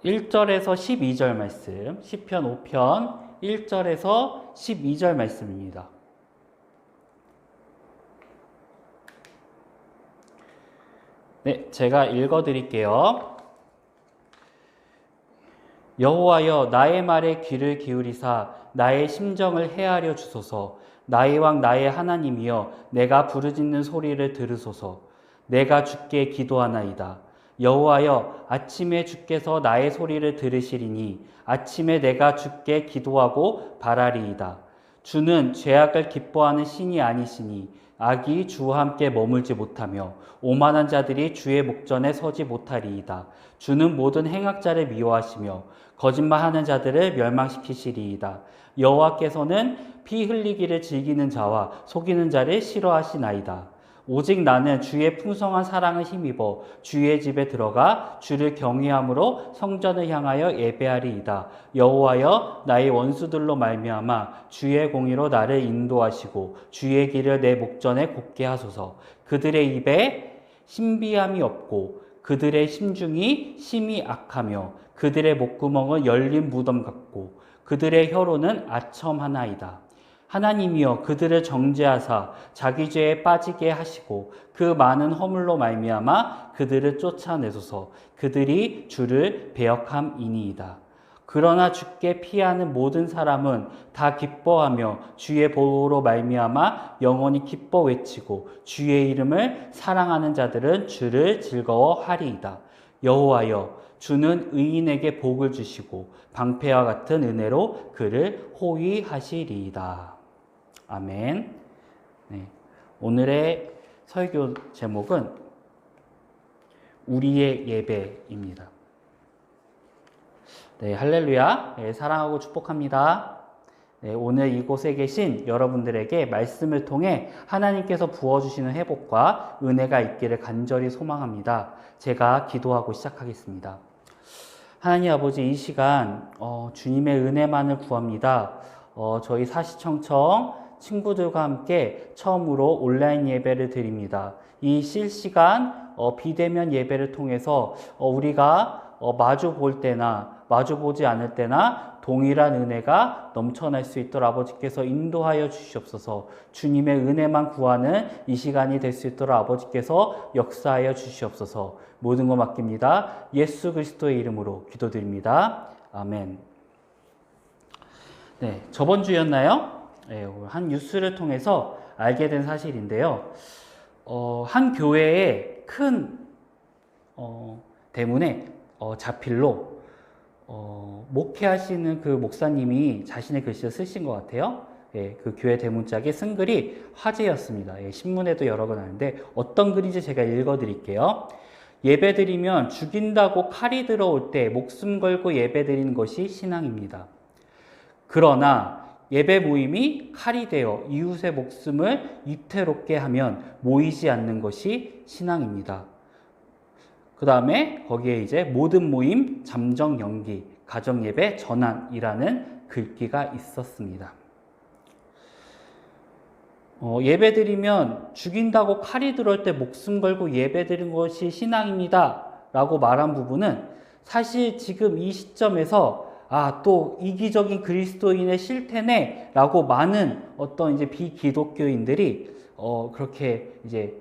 1절에서 12절 말씀, 시편 5편 1절에서 12절 말씀입니다. 네, 제가 읽어드릴게요. 여호와여, 나의 말에 귀를 기울이사 나의 심정을 헤아려 주소서. 나의 왕 나의 하나님이여, 내가 부르짖는 소리를 들으소서. 내가 주께 기도하나이다. 여호와여, 아침에 주께서 나의 소리를 들으시리니 아침에 내가 주께 기도하고 바라리이다. 주는 죄악을 기뻐하는 신이 아니시니 악이 주와 함께 머물지 못하며 오만한 자들이 주의 목전에 서지 못하리이다. 주는 모든 행악자를 미워하시며 거짓말하는 자들을 멸망시키시리이다. 여호와께서는 피 흘리기를 즐기는 자와 속이는 자를 싫어하시나이다. 오직 나는 주의 풍성한 사랑을 힘입어 주의 집에 들어가 주를 경외함으로 성전을 향하여 예배하리이다. 여호와여, 나의 원수들로 말미암아 주의 공의로 나를 인도하시고 주의 길을 내 목전에 곱게 하소서. 그들의 입에 신비함이 없고 그들의 심중이 심히 악하며 그들의 목구멍은 열린 무덤 같고 그들의 혀로는 아첨하나이다. 하나님이여, 그들을 정죄하사 자기 죄에 빠지게 하시고 그 많은 허물로 말미암아 그들을 쫓아내소서. 그들이 주를 배역함이니이다. 그러나 주께 피하는 모든 사람은 다 기뻐하며 주의 보호로 말미암아 영원히 기뻐 외치고 주의 이름을 사랑하는 자들은 주를 즐거워하리이다. 여호와여, 주는 의인에게 복을 주시고 방패와 같은 은혜로 그를 호위하시리이다. 아멘. 네, 오늘의 설교 제목은 우리의 예배입니다. 네, 할렐루야. 네, 사랑하고 축복합니다. 네, 오늘 이곳에 계신 여러분들에게 말씀을 통해 하나님께서 부어주시는 회복과 은혜가 있기를 간절히 소망합니다. 제가 기도하고 시작하겠습니다. 하나님 아버지, 이 시간 주님의 은혜만을 구합니다. 저희 사시청청 친구들과 함께 처음으로 온라인 예배를 드립니다. 이 실시간 비대면 예배를 통해서 우리가 마주 볼 때나 마주 보지 않을 때나 동일한 은혜가 넘쳐날 수 있도록 아버지께서 인도하여 주시옵소서. 주님의 은혜만 구하는 이 시간이 될 수 있도록 아버지께서 역사하여 주시옵소서. 모든 것 맡깁니다. 예수 그리스도의 이름으로 기도드립니다. 아멘. 네, 저번 주였나요? 네, 한 뉴스를 통해서 알게 된 사실인데요. 한 교회의 큰 대문에 자필로 목회하시는 그 목사님이 자신의 글씨를 쓰신 것 같아요. 예, 그 교회 대문짝에 쓴 글이 화제였습니다. 예, 신문에도 여러 건 나는데 어떤 글인지 제가 읽어드릴게요. 예배드리면 죽인다고 칼이 들어올 때 목숨 걸고 예배드리는 것이 신앙입니다. 그러나 예배 모임이 칼이 되어 이웃의 목숨을 위태롭게 하면 모이지 않는 것이 신앙입니다. 그 다음에 거기에 이제 모든 모임 잠정 연기, 가정 예배 전환이라는 글귀가 있었습니다. 예배드리면 죽인다고 칼이 들어올 때 목숨 걸고 예배드리는 것이 신앙입니다 라고 말한 부분은 사실 지금 이 시점에서 또 이기적인 그리스도인의 실태네 라고 많은 어떤 이제 비기독교인들이 그렇게 이제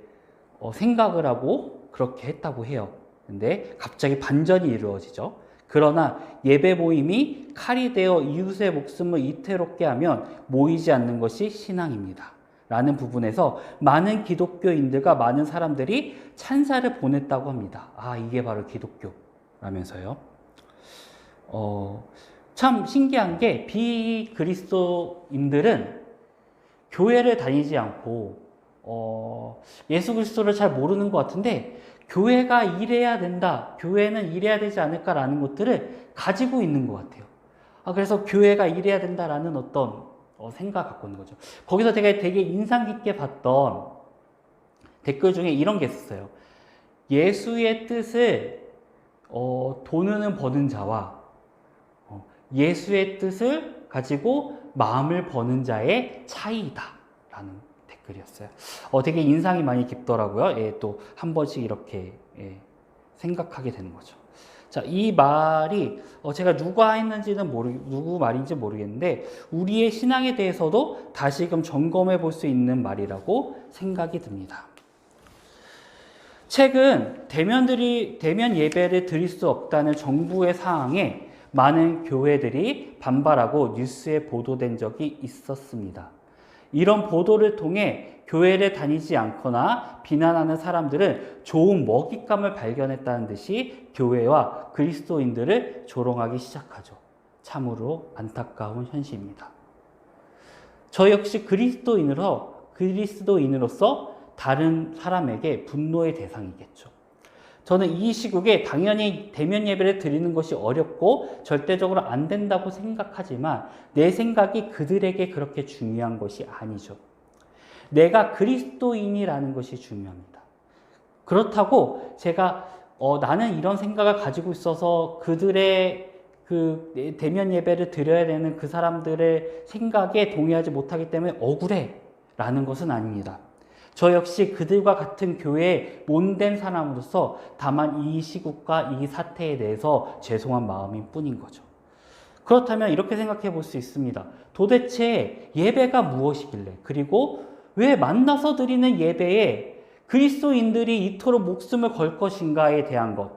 생각을 하고 그렇게 했다고 해요. 근데 갑자기 반전이 이루어지죠. 그러나 예배 모임이 칼이 되어 이웃의 목숨을 위태롭게 하면 모이지 않는 것이 신앙입니다 라는 부분에서 많은 기독교인들과 많은 사람들이 찬사를 보냈다고 합니다. 이게 바로 기독교라면서요. 참 신기한 게 비그리스도인들은 교회를 다니지 않고 예수 그리스도를 잘 모르는 것 같은데 교회가 이래야 된다, 교회는 이래야 되지 않을까라는 것들을 가지고 있는 것 같아요. 그래서 교회가 이래야 된다라는 어떤 생각 갖고 있는 거죠. 거기서 제가 되게 인상 깊게 봤던 댓글 중에 이런 게 있었어요. 예수의 뜻을 돈은 버는 자와 예수의 뜻을 가지고 마음을 버는 자의 차이다 라는 댓글이었어요. 되게 인상이 많이 깊더라고요. 또 한 번씩 이렇게 생각하게 되는 거죠. 자, 이 말이 제가 누구 말인지 모르겠는데 우리의 신앙에 대해서도 다시금 점검해 볼 수 있는 말이라고 생각이 듭니다. 최근 대면 예배를 드릴 수 없다는 정부의 사항에 많은 교회들이 반발하고 뉴스에 보도된 적이 있었습니다. 이런 보도를 통해 교회를 다니지 않거나 비난하는 사람들은 좋은 먹잇감을 발견했다는 듯이 교회와 그리스도인들을 조롱하기 시작하죠. 참으로 안타까운 현실입니다. 저 역시 그리스도인으로서 다른 사람에게 분노의 대상이겠죠. 저는 이 시국에 당연히 대면 예배를 드리는 것이 어렵고 절대적으로 안 된다고 생각하지만 내 생각이 그들에게 그렇게 중요한 것이 아니죠. 내가 그리스도인이라는 것이 중요합니다. 그렇다고 제가 나는 이런 생각을 가지고 있어서 그들의 그 대면 예배를 드려야 되는 그 사람들의 생각에 동의하지 못하기 때문에 억울해 라는 것은 아닙니다. 저 역시 그들과 같은 교회에 못된 사람으로서 다만 이 시국과 이 사태에 대해서 죄송한 마음일 뿐인 거죠. 그렇다면 이렇게 생각해 볼 수 있습니다. 도대체 예배가 무엇이길래, 그리고 왜 만나서 드리는 예배에 그리스도인들이 이토록 목숨을 걸 것인가에 대한 것,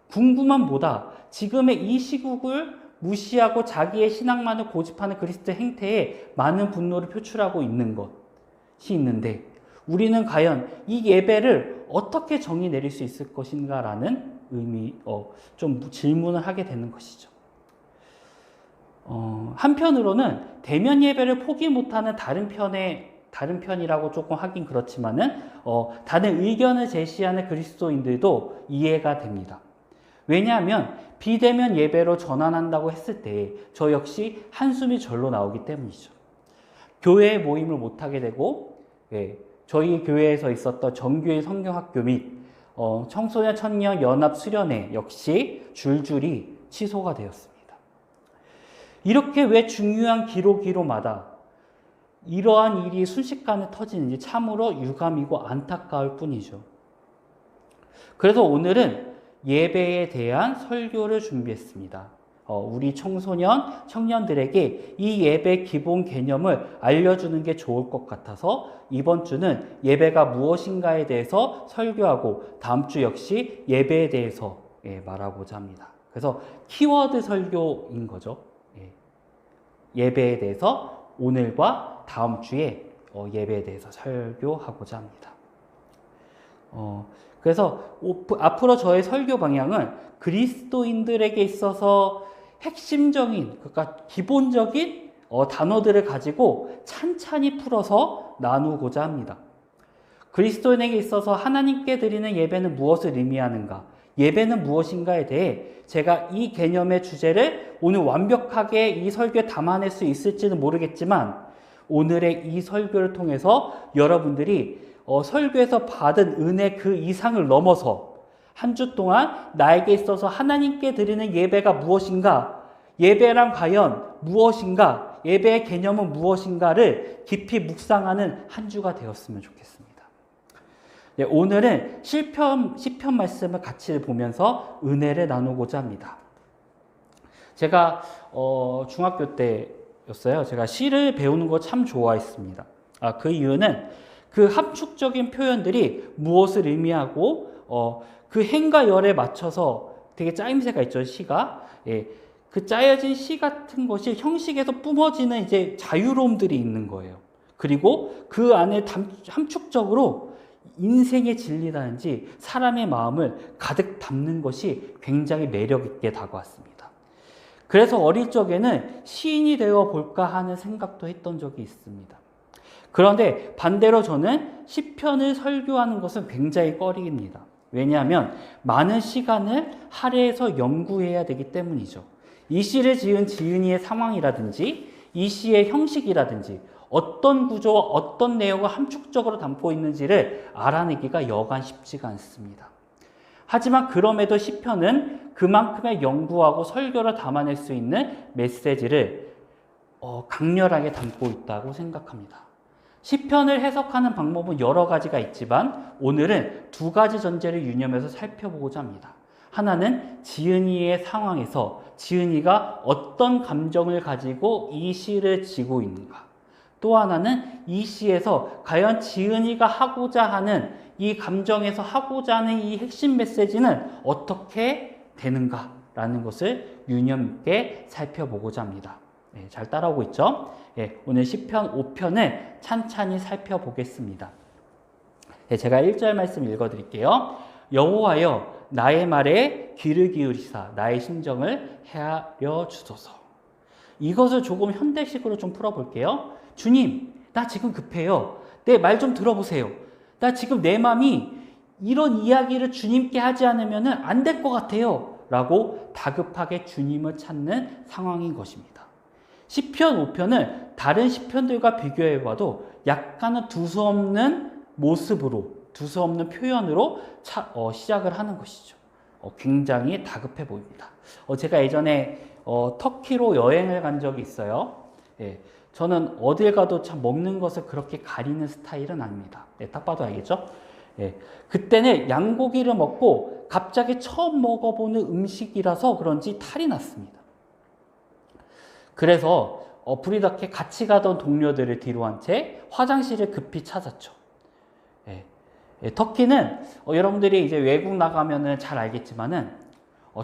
궁금함보다 지금의 이 시국을 무시하고 자기의 신앙만을 고집하는 그리스도 행태에 많은 분노를 표출하고 있는 것이 있는데, 우리는 과연 이 예배를 어떻게 정의 내릴 수 있을 것인가라는 좀 질문을 하게 되는 것이죠. 한편으로는 대면 예배를 포기 못하는 다른 편이라고 조금 하긴 그렇지만은 다른 의견을 제시하는 그리스도인들도 이해가 됩니다. 왜냐하면 비대면 예배로 전환한다고 했을 때 저 역시 한숨이 절로 나오기 때문이죠. 교회 모임을 못하게 되고, 저희 교회에서 있었던 정규의 성경학교 및 청소년 청년 연합 수련회 역시 줄줄이 취소가 되었습니다. 이렇게 왜 중요한 기로마다 이러한 일이 순식간에 터지는지 참으로 유감이고 안타까울 뿐이죠. 그래서 오늘은 예배에 대한 설교를 준비했습니다. 우리 청년들에게 이 예배 기본 개념을 알려주는 게 좋을 것 같아서 이번 주는 예배가 무엇인가에 대해서 설교하고 다음 주 역시 예배에 대해서 말하고자 합니다. 그래서 키워드 설교인 거죠. 예배에 대해서 오늘과 다음 주에 예배에 대해서 설교하고자 합니다. 그래서 앞으로 저의 설교 방향은 그리스도인들에게 있어서 핵심적인, 그러니까 기본적인 단어들을 가지고 찬찬히 풀어서 나누고자 합니다. 그리스도인에게 있어서 하나님께 드리는 예배는 무엇을 의미하는가, 예배는 무엇인가에 대해 제가 이 개념의 주제를 오늘 완벽하게 이 설교에 담아낼 수 있을지는 모르겠지만 오늘의 이 설교를 통해서 여러분들이 설교에서 받은 은혜 그 이상을 넘어서 한 주 동안 나에게 있어서 하나님께 드리는 예배가 무엇인가, 예배란 과연 무엇인가, 예배의 개념은 무엇인가를 깊이 묵상하는 한 주가 되었으면 좋겠습니다. 오늘은 시편 말씀을 같이 보면서 은혜를 나누고자 합니다. 제가 중학교 때였어요. 제가 시를 배우는 거 참 좋아했습니다. 그 이유는 그 함축적인 표현들이 무엇을 의미하고 그 행과 열에 맞춰서 되게 짜임새가 있죠, 시가. 그 짜여진 시 같은 것이 형식에서 뿜어지는 이제 자유로움들이 있는 거예요. 그리고 그 안에 함축적으로 인생의 진리라든지 사람의 마음을 가득 담는 것이 굉장히 매력 있게 다가왔습니다. 그래서 어릴 적에는 시인이 되어 볼까 하는 생각도 했던 적이 있습니다. 그런데 반대로 저는 시편을 설교하는 것은 굉장히 꺼리입니다. 왜냐하면 많은 시간을 할애해서 연구해야 되기 때문이죠. 이 시를 지은 지은이의 상황이라든지 이 시의 형식이라든지 어떤 구조와 어떤 내용을 함축적으로 담고 있는지를 알아내기가 여간 쉽지가 않습니다. 하지만 그럼에도 시편은 그만큼의 연구하고 설교를 담아낼 수 있는 메시지를 강렬하게 담고 있다고 생각합니다. 시편을 해석하는 방법은 여러 가지가 있지만 오늘은 두 가지 전제를 유념해서 살펴보고자 합니다. 하나는 지은이의 상황에서 지은이가 어떤 감정을 가지고 이 시를 지고 있는가. 또 하나는 이 시에서 과연 지은이가 하고자 하는 이 감정에서 하고자 하는 이 핵심 메시지는 어떻게 되는가라는 것을 유념 있게 살펴보고자 합니다. 네, 잘 따라오고 있죠? 네, 오늘 시편 5편을 찬찬히 살펴보겠습니다. 네, 제가 1절 말씀 읽어드릴게요. 여호와여 나의 말에 귀를 기울이사 나의 심정을 헤아려 주소서. 이것을 조금 현대식으로 좀 풀어볼게요. 주님, 나 지금 급해요. 내 말 좀 들어보세요. 나 지금 내 마음이 이런 이야기를 주님께 하지 않으면 안 될 것 같아요. 라고 다급하게 주님을 찾는 상황인 것입니다. 시편 5편을 다른 시편들과 비교해봐도 약간은 두서없는 모습으로, 두서없는 표현으로 시작을 하는 것이죠. 굉장히 다급해 보입니다. 제가 예전에 터키로 여행을 간 적이 있어요. 예, 저는 어딜 가도 참 먹는 것을 그렇게 가리는 스타일은 아닙니다. 예, 딱 봐도 알겠죠? 예, 그때는 양고기를 먹고 갑자기 처음 먹어보는 음식이라서 그런지 탈이 났습니다. 그래서 불이닿게 같이 가던 동료들을 뒤로 한 채 화장실을 급히 찾았죠. 예, 예, 터키는 여러분들이 이제 외국 나가면은 잘 알겠지만은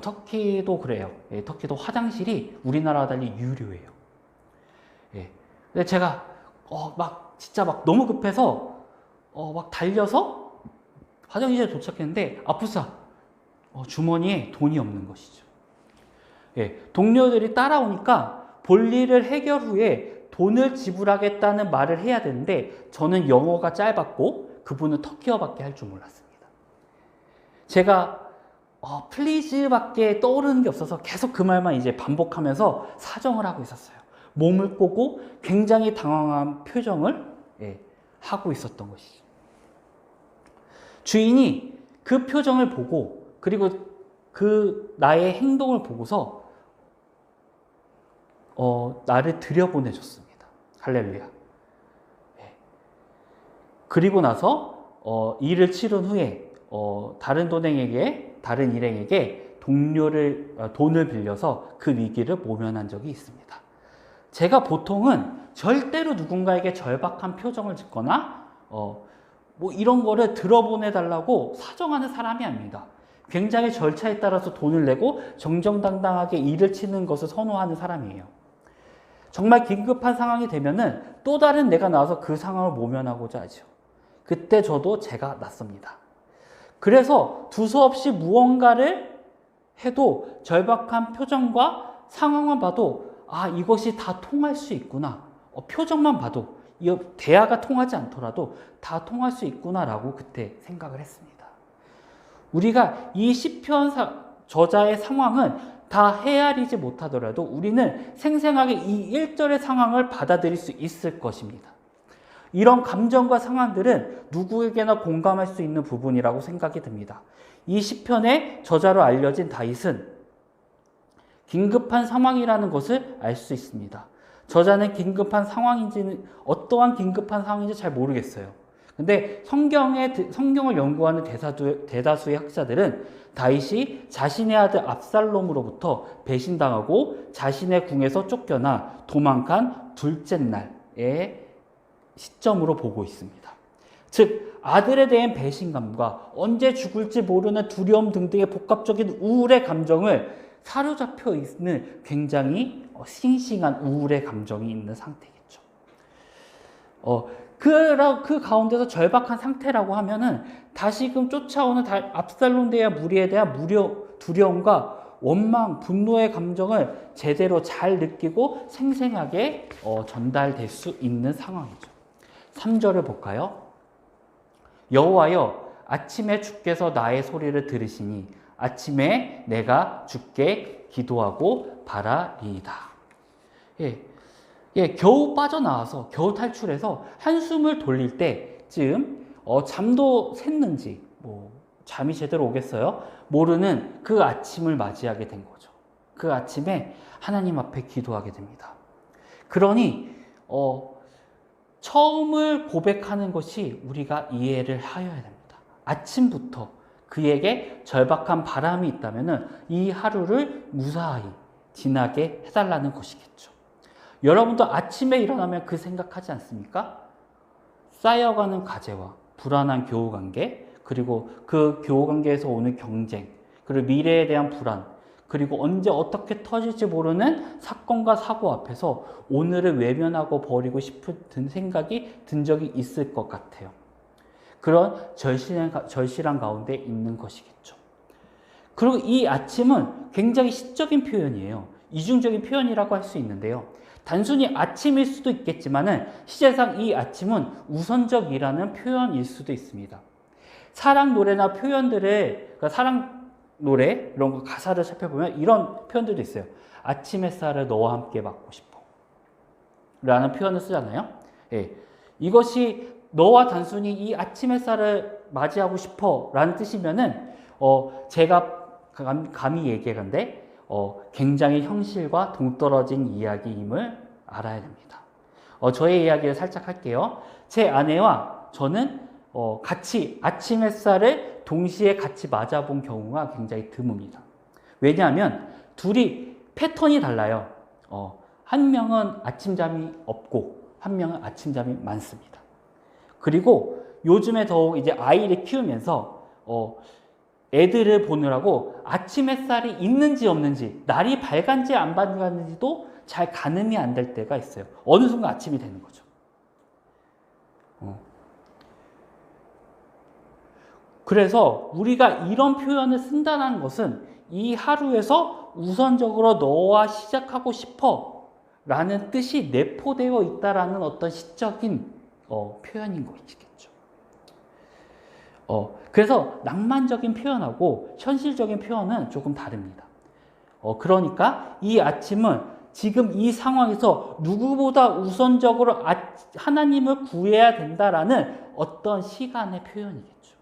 터키도 그래요. 예, 터키도 화장실이 우리나라와 달리 유료예요. 예, 근데 제가 막 진짜 막 너무 급해서 막 달려서 화장실에 도착했는데 아프사 주머니에 돈이 없는 것이죠. 예, 동료들이 따라오니까 볼일을 해결 후에 돈을 지불하겠다는 말을 해야 되는데 저는 영어가 짧았고 그분은 터키어밖에 할 줄 몰랐습니다. 제가 플리즈밖에 떠오르는 게 없어서 계속 그 말만 이제 반복하면서 사정을 하고 있었어요. 몸을 꼬고 굉장히 당황한 표정을 하고 있었던 것이죠. 주인이 그 표정을 보고 그리고 그 나의 행동을 보고서 나를 들여보내줬습니다. 할렐루야. 그리고 나서 일을 치른 후에 다른 일행에게 돈을 빌려서 그 위기를 모면한 적이 있습니다. 제가 보통은 절대로 누군가에게 절박한 표정을 짓거나 뭐 이런 거를 들어보내달라고 사정하는 사람이 아닙니다. 굉장히 절차에 따라서 돈을 내고 정정당당하게 일을 치는 것을 선호하는 사람이에요. 정말 긴급한 상황이 되면은 또 다른 내가 나와서 그 상황을 모면하고자 하죠. 그때 저도 제가 낫습니다. 그래서 두서없이 무언가를 해도 절박한 표정과 상황만 봐도 이것이 다 통할 수 있구나. 표정만 봐도 이 대화가 통하지 않더라도 다 통할 수 있구나라고 그때 생각을 했습니다. 우리가 이 시편 저자의 상황은 다 헤아리지 못하더라도 우리는 생생하게 이 1절의 상황을 받아들일 수 있을 것입니다. 이런 감정과 상황들은 누구에게나 공감할 수 있는 부분이라고 생각이 듭니다. 이 시편의 저자로 알려진 다윗은 긴급한 상황이라는 것을 알 수 있습니다. 저자는 긴급한 상황인지는 어떠한 긴급한 상황인지 잘 모르겠어요. 근데 성경을 연구하는 대다수의 학자들은 다윗이 자신의 아들 압살롬으로부터 배신당하고 자신의 궁에서 쫓겨나 도망간 둘째 날의 시점으로 보고 있습니다. 즉 아들에 대한 배신감과 언제 죽을지 모르는 두려움 등등의 복합적인 우울의 감정을 사로잡혀 있는 굉장히 싱싱한 우울의 감정이 있는 상태겠죠. 그 가운데서 절박한 상태라고 하면은 다시금 쫓아오는 압살롬 대한 무리에 대한 두려움과 원망, 분노의 감정을 제대로 잘 느끼고 생생하게 전달될 수 있는 상황이죠. 3절을 볼까요? 여호와여 아침에 주께서 나의 소리를 들으시니 아침에 내가 주께 기도하고 바라리이다. 겨우 빠져나와서 겨우 탈출해서 한숨을 돌릴 때쯤 잠도 샜는지 잠이 제대로 오겠어요? 모르는 그 아침을 맞이하게 된 거죠. 그 아침에 하나님 앞에 기도하게 됩니다. 그러니 처음을 고백하는 것이 우리가 이해를 하여야 됩니다. 아침부터 그에게 절박한 바람이 있다면 이 하루를 무사히 지나게 해달라는 것이겠죠. 여러분도 아침에 일어나면 그 생각하지 않습니까? 쌓여가는 과제와 불안한 교우관계, 그리고 그 교우관계에서 오는 경쟁, 그리고 미래에 대한 불안, 그리고 언제 어떻게 터질지 모르는 사건과 사고 앞에서 오늘을 외면하고 버리고 싶은 생각이 든 적이 있을 것 같아요. 그런 절실한 가운데 있는 것이겠죠. 그리고 이 아침은 굉장히 시적인 표현이에요. 이중적인 표현이라고 할 수 있는데요. 단순히 아침일 수도 있겠지만 시제상 이 아침은 우선적이라는 표현일 수도 있습니다. 사랑 노래나 표현들을, 그러니까 사랑 노래 이런 거 가사를 살펴보면 이런 표현들도 있어요. 아침 햇살을 너와 함께 맞고 싶어 라는 표현을 쓰잖아요. 예, 이것이 너와 단순히 이 아침 햇살을 맞이하고 싶어 라는 뜻이면은 제가 감히 얘기하건데 굉장히 현실과 동떨어진 이야기임을 알아야 됩니다. 저의 이야기를 살짝 할게요. 제 아내와 저는 같이 아침 햇살을 동시에 같이 맞아본 경우가 굉장히 드뭅니다. 왜냐하면 둘이 패턴이 달라요. 한 명은 아침잠이 없고 한 명은 아침잠이 많습니다. 그리고 요즘에 더욱 이제 아이를 키우면서 애들을 보느라고 아침 햇살이 있는지 없는지, 날이 밝은지 안 밝은지도 잘 가늠이 안 될 때가 있어요. 어느 순간 아침이 되는 거죠. 그래서 우리가 이런 표현을 쓴다는 것은 이 하루에서 우선적으로 너와 시작하고 싶어 라는 뜻이 내포되어 있다라는 어떤 시적인 표현인 것이겠죠. 그래서 낭만적인 표현하고 현실적인 표현은 조금 다릅니다. 그러니까 이 아침은 지금 이 상황에서 누구보다 우선적으로 하나님을 구해야 된다라는 어떤 시간의 표현이겠죠.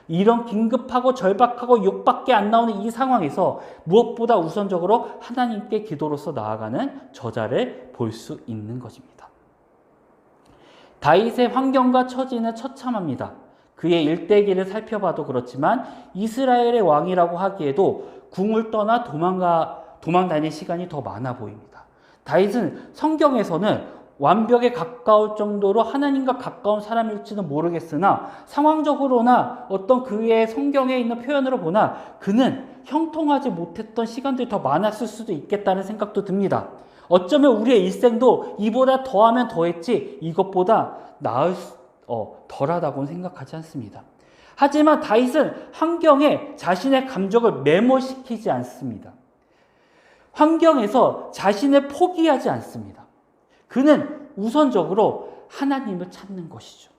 이런 긴급하고 절박하고 욕밖에 안 나오는 이 상황에서 무엇보다 우선적으로 하나님께 기도로서 나아가는 저자를 볼 수 있는 것입니다. 다윗의 환경과 처지는 처참합니다. 그의 일대기를 살펴봐도 그렇지만 이스라엘의 왕이라고 하기에도 궁을 떠나 도망 다닐 시간이 더 많아 보입니다. 다윗은 성경에서는 완벽에 가까울 정도로 하나님과 가까운 사람일지는 모르겠으나 상황적으로나 어떤 그의 성경에 있는 표현으로 보나 그는 형통하지 못했던 시간들이 더 많았을 수도 있겠다는 생각도 듭니다. 어쩌면 우리의 일생도 이보다 더하면 더했지 이것보다 덜하다고는 생각하지 않습니다. 하지만 다윗은 환경에 자신의 감정을 매몰시키지 않습니다. 환경에서 자신을 포기하지 않습니다. 그는 우선적으로 하나님을 찾는 것이죠.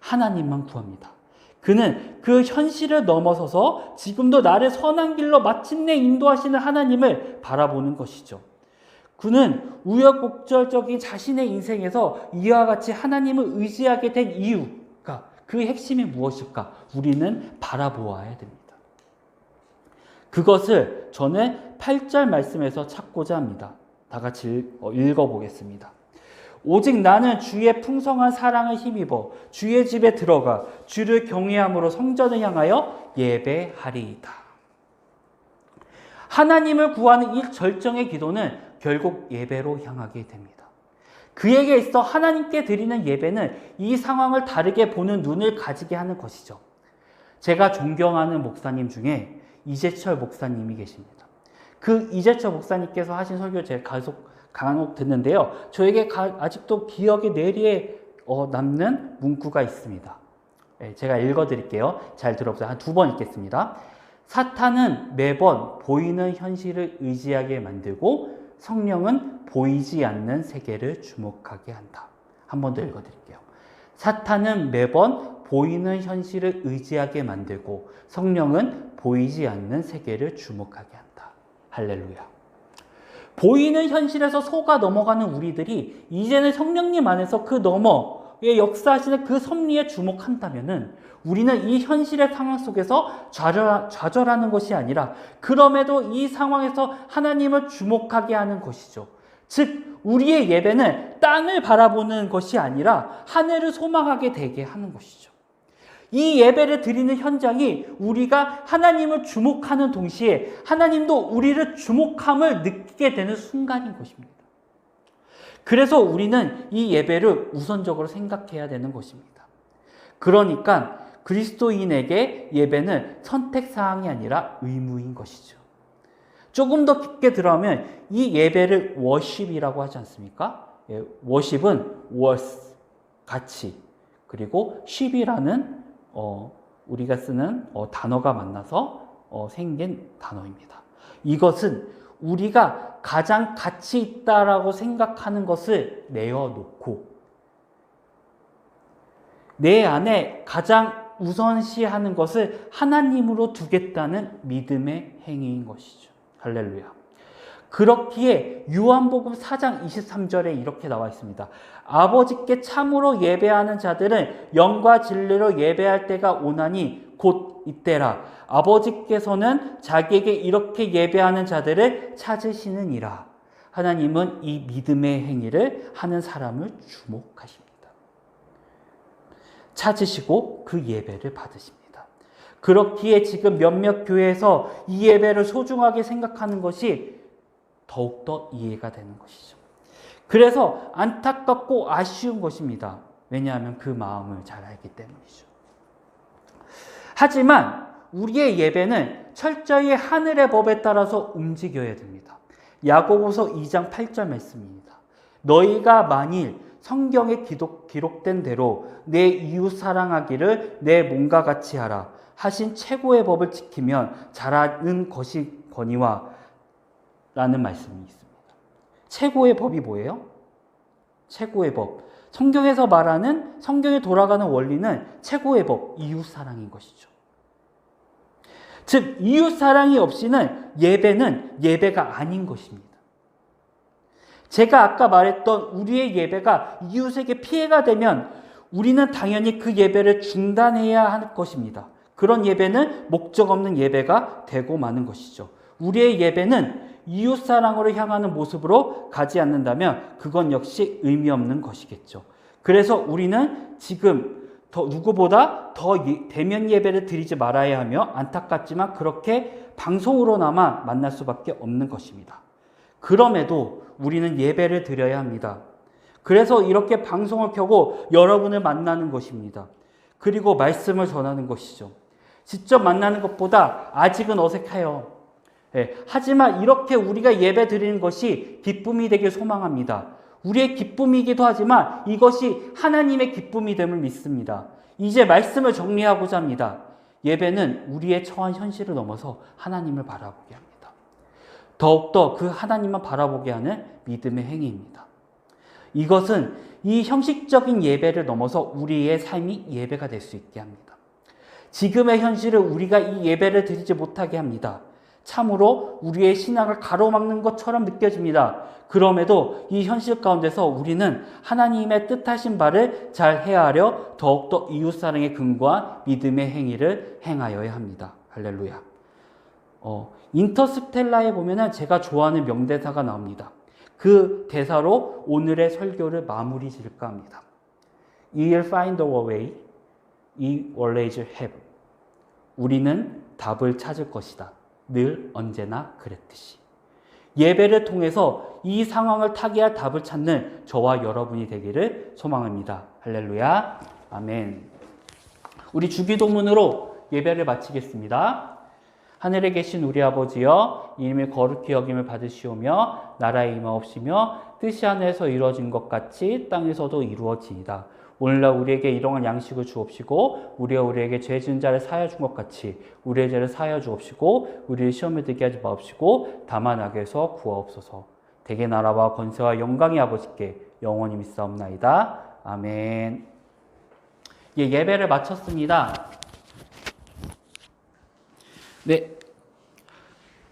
하나님만 구합니다. 그는 그 현실을 넘어서서 지금도 나를 선한 길로 마침내 인도하시는 하나님을 바라보는 것이죠. 그는 우여곡절적인 자신의 인생에서 이와 같이 하나님을 의지하게 된 이유가, 그 핵심이 무엇일까? 우리는 바라보아야 됩니다. 그것을 저는 8절 말씀에서 찾고자 합니다. 다 같이 읽어보겠습니다. 오직 나는 주의 풍성한 사랑을 힘입어 주의 집에 들어가 주를 경외함으로 성전을 향하여 예배하리이다. 하나님을 구하는 이 절정의 기도는 결국 예배로 향하게 됩니다. 그에게 있어 하나님께 드리는 예배는 이 상황을 다르게 보는 눈을 가지게 하는 것이죠. 제가 존경하는 목사님 중에 이재철 목사님이 계십니다. 그 이재철 목사님께서 하신 설교 제가 간혹 듣는데요. 저에게 아직도 기억에 내리에 남는 문구가 있습니다. 제가 읽어드릴게요. 잘 들어보세요. 한 2번 읽겠습니다. 사탄은 매번 보이는 현실을 의지하게 만들고 성령은 보이지 않는 세계를 주목하게 한다. 한 번 더 읽어드릴게요. 사탄은 매번 보이는 현실을 의지하게 만들고 성령은 보이지 않는 세계를 주목하게 한다. 할렐루야. 보이는 현실에서 속아 넘어가는 우리들이 이제는 성령님 안에서 그 너머에 역사하시는 그 섭리에 주목한다면은 우리는 이 현실의 상황 속에서 좌절하는 것이 아니라 그럼에도 이 상황에서 하나님을 주목하게 하는 것이죠. 즉 우리의 예배는 땅을 바라보는 것이 아니라 하늘을 소망하게 되게 하는 것이죠. 이 예배를 드리는 현장이 우리가 하나님을 주목하는 동시에 하나님도 우리를 주목함을 느끼게 되는 순간인 것입니다. 그래서 우리는 이 예배를 우선적으로 생각해야 되는 것입니다. 그러니까 그리스도인에게 예배는 선택사항이 아니라 의무인 것이죠. 조금 더 깊게 들어가면 이 예배를 워십이라고 하지 않습니까? 예, 워십은 worth, 가치, 그리고 ship이라는 우리가 쓰는 단어가 만나서 생긴 단어입니다. 이것은 우리가 가장 가치 있다라고 생각하는 것을 내어놓고 내 안에 가장 우선시하는 것을 하나님으로 두겠다는 믿음의 행위인 것이죠. 할렐루야. 그렇기에 요한복음 4장 23절에 이렇게 나와 있습니다. 아버지께 참으로 예배하는 자들은 영과 진리로 예배할 때가 오나니 곧 이때라. 아버지께서는 자기에게 이렇게 예배하는 자들을 찾으시느니라. 하나님은 이 믿음의 행위를 하는 사람을 주목하십니다. 찾으시고 그 예배를 받으십니다. 그렇기에 지금 몇몇 교회에서 이 예배를 소중하게 생각하는 것이 더욱더 이해가 되는 것이죠. 그래서 안타깝고 아쉬운 것입니다. 왜냐하면 그 마음을 잘 알기 때문이죠. 하지만 우리의 예배는 철저히 하늘의 법에 따라서 움직여야 됩니다. 야고보서 2장 8절 말씀입니다. 너희가 만일 성경에 기록된 대로 내 이웃 사랑하기를 내 몸과 같이 하라 하신 최고의 법을 지키면 잘하는 것이거니와 라는 말씀이 있습니다. 최고의 법이 뭐예요? 최고의 법. 성경에서 말하는 성경에 돌아가는 원리는 최고의 법, 이웃사랑인 것이죠. 즉 이웃사랑이 없이는 예배는 예배가 아닌 것입니다. 제가 아까 말했던 우리의 예배가 이웃에게 피해가 되면 우리는 당연히 그 예배를 중단해야 할 것입니다. 그런 예배는 목적 없는 예배가 되고 마는 것이죠. 우리의 예배는 이웃사랑으로 향하는 모습으로 가지 않는다면 그건 역시 의미 없는 것이겠죠. 그래서 우리는 지금 누구보다 더 대면 예배를 드리지 말아야 하며 안타깝지만 그렇게 방송으로나마 만날 수밖에 없는 것입니다. 그럼에도 우리는 예배를 드려야 합니다. 그래서 이렇게 방송을 켜고 여러분을 만나는 것입니다. 그리고 말씀을 전하는 것이죠. 직접 만나는 것보다 아직은 어색해요. 하지만 이렇게 우리가 예배 드리는 것이 기쁨이 되길 소망합니다. 우리의 기쁨이기도 하지만 이것이 하나님의 기쁨이 됨을 믿습니다. 이제 말씀을 정리하고자 합니다. 예배는 우리의 처한 현실을 넘어서 하나님을 바라보게 합니다. 더욱더 그 하나님만 바라보게 하는 믿음의 행위입니다. 이것은 이 형식적인 예배를 넘어서 우리의 삶이 예배가 될 수 있게 합니다. 지금의 현실을 우리가 이 예배를 드리지 못하게 합니다. 참으로 우리의 신앙을 가로막는 것처럼 느껴집니다. 그럼에도 이 현실 가운데서 우리는 하나님의 뜻하신 바를 잘 헤아려 더욱더 이웃사랑의 근거와 믿음의 행위를 행하여야 합니다. 할렐루야. 인터스텔라에 보면은 제가 좋아하는 명대사가 나옵니다. 그 대사로 오늘의 설교를 마무리 지을까 합니다. You'll find a way, you always have. 우리는 답을 찾을 것이다. 늘 언제나 그랬듯이. 예배를 통해서 이 상황을 타개할 답을 찾는 저와 여러분이 되기를 소망합니다. 할렐루야. 아멘. 우리 주기도문으로 예배를 마치겠습니다. 하늘에 계신 우리 아버지여, 이름이 거룩히 여김을 받으시오며 나라의 임하옵시며 뜻이 하늘에서 이루어진 것 같이 땅에서도 이루어지이다. 오늘날 우리에게 일용할 양식을 주옵시고 우리에게 죄 지은 자를 사하여 준 것 같이 우리의 죄를 사하여 주옵시고 우리를 시험에 들게 하지 마옵시고 다만 악에서 구하옵소서. 대개 나라와 권세와 영광이 아버지께 영원히 믿사옵나이다. 아멘. 예배를 마쳤습니다. 네,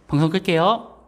방송 끌게요.